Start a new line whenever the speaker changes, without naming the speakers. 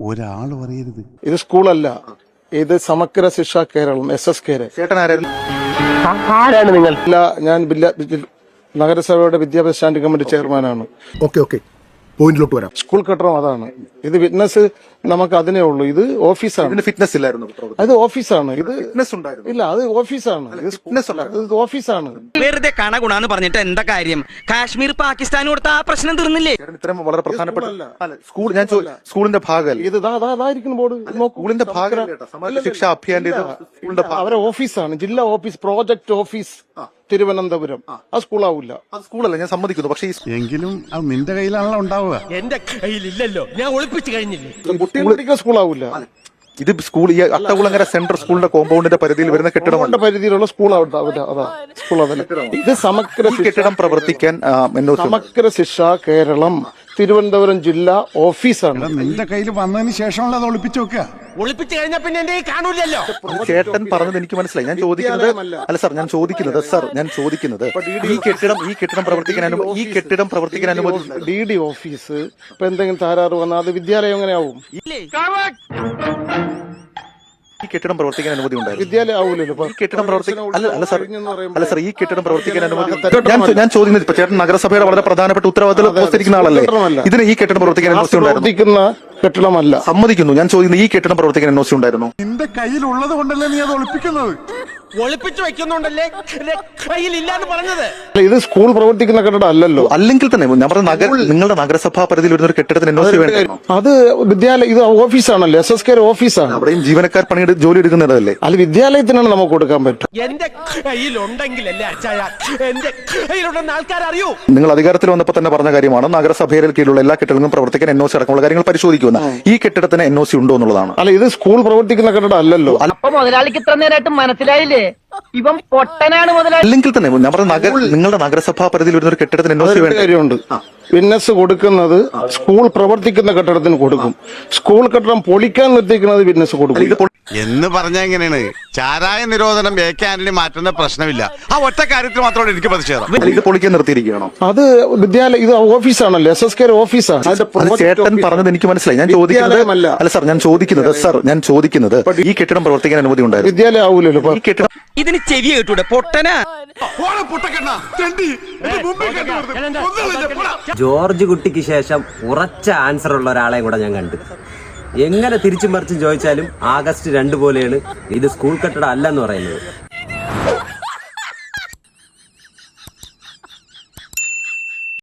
ഒരാൾ പറയരുത്.
ഇത് സ്കൂളല്ല, ഇത് സമഗ്ര ശിക്ഷ കേരളം SS കേരളം.
ചേട്ടൻ ആരായിരുന്നു?
ആരാണ് നിങ്ങൾ?
ഞാൻ നഗരസഭയുടെ വിദ്യാഭ്യാസ സ്റ്റാൻഡിംഗ് കമ്മിറ്റി ചെയർമാനാണ്.
ഓക്കെ പോയിന്റിലോട്ട് വരാം.
സ്കൂൾ കെട്ടിടം അതാണ്. ഇത് വിറ്റ്നസ് നമുക്ക് അതിനേ ഉള്ളൂ. ഇത് ഓഫീസാണ്.
ഇതിന് ഫിറ്റ്നസ് ഇല്ലായിരുന്നു.
അത് ഓഫീസാണ്. ഇത്
ഫിറ്റ്നസ് ഉണ്ടായിരുന്നു.
ഇല്ല, അത് ഓഫീസാണ്. ഇത്
ഫിറ്റ്നസ് അല്ല,
ഇത് ഓഫീസാണ്.
വെറുതെ കണഗുണാന്ന് പറഞ്ഞിട്ട് എന്താ കാര്യം? കാശ്മീർ പാകിസ്ഥാൻ കൊടുത്ത ആ പ്രശ്നം തീർന്നില്ലേ?
ഇത്തരം വളരെ പ്രധാനപ്പെട്ട സ്കൂൾ ഞാൻ സ്കൂളിന്റെ ഭാഗമല്ല.
ഇത് ഇതായിരിക്കുന്ന ബോർഡ്.
സ്കൂളിന്റെ ഭാഗമല്ല. സമഗ്ര ശിക്ഷാ അഭിയാന്റെ സ്കൂളിന്റെ
അവരെ ഓഫീസാണ്. ജില്ലാ ഓഫീസ്, പ്രോജക്ട് ഓഫീസ് തിരുവനന്തപുരം. ആ സ്കൂളാവില്ല.
അത് സ്കൂളല്ല, ഞാൻ സമ്മതിക്കുന്നു. പക്ഷേ
എങ്കിലും അത് നിന്റെ കയ്യിലാണല്ലോ ഉണ്ടാവുക.
എന്റെ കയ്യിലില്ലല്ലോ, ഞാൻ ഒളിപ്പിച്ചു കഴിഞ്ഞില്ലേ.
സ്കൂളാവില്ല.
ഇത് സ്കൂൾ ഈ അട്ടകുളങ്ങര സെൻട്രൽ സ്കൂളിന്റെ കോമ്പൗണ്ടിന്റെ പരിധിയിൽ വരുന്ന കെട്ടിടമാണ്.
പരിധിയിലുള്ള സ്കൂളാവില്ല. അതാ സ്കൂൾ. അതല്ല, ഇത് സമഗ്ര
കെട്ടിടം പ്രവർത്തിക്കാൻ
സമഗ്ര ശിക്ഷ കേരളം തിരുവനന്തപുരം ജില്ലാ ഓഫീസാണ്.
നിന്റെ കയ്യിൽ വന്നതിന് ശേഷമുള്ളത് ഒളിപ്പിച്ചു വെക്കുക.
ഒളിപ്പിച്ചു കഴിഞ്ഞാൽ പിന്നെ എന്റെ കാണൂലല്ലോ.
ചേട്ടൻ പറഞ്ഞത് എനിക്ക് മനസ്സിലായി. ഞാൻ ചോദിക്കുന്നത് അല്ല സാർ, ഞാൻ ചോദിക്കുന്നത് ഈ കെട്ടിടം പ്രവർത്തിക്കാൻ അനുമതി
DD ഓഫീസ് ഇപ്പൊ എന്തെങ്കിലും തകരാറ് വന്നാൽ അത് വിദ്യാലയം എങ്ങനെയാവും?
ഈ കെട്ടിടം പ്രവർത്തിക്കാൻ അനുമതി ഉണ്ടായിരുന്നു.
വിദ്യാലയം ആവൂലല്ലോ.
ഈ കെട്ടിടം അല്ല സാർ ഈ കെട്ടിടം പ്രവർത്തിക്കാൻ അനുമതി ഞാൻ ചോദിക്കുന്നത് ഇപ്പൊ ചേട്ടൻ നഗരസഭയുടെ വളരെ പ്രധാനപ്പെട്ട ഉത്തരവാദിത്തം പോസ്റ്റിരിക്കുന്ന ആളല്ലേ? ഇതിന് ഈ കെട്ടിടം പ്രവർത്തിക്കാൻ NOC
പ്രവർത്തിക്കുന്ന കെട്ടിടമല്ല.
സമ്മതിക്കുന്നു. ഞാൻ ചോദിക്കുന്നത് ഈ കെട്ടിടം പ്രവർത്തിക്കാൻ NOC ഉണ്ടായിരുന്നു.
നിന്റെ കയ്യിലുള്ളത് കൊണ്ടല്ലേ നീ അത് ഒളിപ്പിക്കുന്നത്?
ഒളിപ്പിച്ചു വെക്കുന്നുണ്ടല്ലേ, കയ്യിലില്ലാന്ന് പറഞ്ഞത്.
ഇത് സ്കൂൾ പ്രവർത്തിക്കുന്ന കെട്ടിടം അല്ലല്ലോ.
അല്ലെങ്കിൽ തന്നെ ഞാൻ പറഞ്ഞ നിങ്ങളുടെ നഗരസഭാ പരിധിയിൽ വരുന്ന ഒരു കെട്ടിടത്തിന് NOC വേണം.
അത് വിദ്യാലയം, ഇത് ഓഫീസാണല്ലോ. SS കേരളം ഓഫീസാണ്.
അവിടെയും ജീവനക്കാർ ജോലി എടുക്കുന്നതല്ലേ?
അത് വിദ്യാലയത്തിനാണ് നമുക്ക് കൊടുക്കാൻ പറ്റും.
എന്റെ കയ്യിലുണ്ടെങ്കിലല്ലേ അച്ചായ, എന്റെ കയ്യിലുണ്ടെന്ന് ആൾക്കാർ അറിയൂ.
നിങ്ങൾ അധികാരത്തിൽ വന്നപ്പോൾ തന്നെ പറഞ്ഞ കാര്യമാണ് നഗരസഭയുടെ കീഴിലുള്ള എല്ലാ കെട്ടിടങ്ങളും പ്രവർത്തിക്കാൻ NOC അടക്കമുള്ള കാര്യങ്ങൾ പരിശോധിക്കുന്ന ഈ കെട്ടിടത്തിന് NOC ഉണ്ടോ എന്നുള്ളതാണ്.
അല്ല, ഇത് സ്കൂൾ പ്രവർത്തിക്കുന്ന കെട്ടിടം അല്ലല്ലോ.
അപ്പൊ മുതലാളിക്ക് ഇത്ര നേരമായിട്ട് മനസ്സിലായില്ലേ? ഇവൻ പൊട്ടനാണ് മുതലാളി.
അല്ലെങ്കിൽ തന്നെ ഞാൻ പറഞ്ഞ നിങ്ങളുടെ നഗരസഭാ പരിധിയിൽ വരുന്ന ഒരു കെട്ടിടത്തിന് NOC വേണ്ട
കാര്യമുണ്ട്. വിറ്റ്നസ് കൊടുക്കുന്നത് സ്കൂൾ പ്രവർത്തിക്കുന്ന കെട്ടിടത്തിന് കൊടുക്കും. സ്കൂൾ കെട്ടിടം പൊളിക്കാൻ നിർത്തിക്കുന്നത് വിറ്റ്നസ് കൊടുക്കും.
എന്ന് പറഞ്ഞാൽ എങ്ങനെയാണ്? ചാരായ നിരോധനം AK ആന്റണി മാറ്റുന്ന പ്രശ്നമില്ല. ആ ഒറ്റ കാര്യത്തിൽ മാത്രമാണ് എനിക്ക് പ്രതിഷേധം.
ഇത് പൊളിക്കാൻ നിർത്തിയിരിക്കുകയാണോ?
അത് വിദ്യാലയം, ഇത് ഓഫീസാണല്ലോ. SS കേരളം ഓഫീസാണ്.
ചേട്ടൻ പറഞ്ഞത് എനിക്ക് മനസ്സിലായി. ഞാൻ ചോദിക്കുന്നത് അല്ല സാർ, ഞാൻ ചോദിക്കുന്നത് ഈ കെട്ടിടം പ്രവർത്തിക്കാൻ അനുമതി ഉണ്ടായിരുന്നു.
വിദ്യാലയം ആവൂലല്ലോ.
ഈ കെട്ടിടം
ഇതിന് ചെവി കേട്ടൂടെ പൊട്ടനാ?
ജോർജ് കുട്ടിക്ക് ശേഷം ഉറച്ച ആൻസർ ഉള്ള ഒരാളെയും കൂടെ ഞാൻ കണ്ടു. എങ്ങനെ തിരിച്ചും മറിച്ചും ചോദിച്ചാലും ആഗസ്റ്റ് 2 പോലെയാണ് ഇത് സ്കൂൾ കെട്ടിടം അല്ലെന്ന് പറയുന്നത്.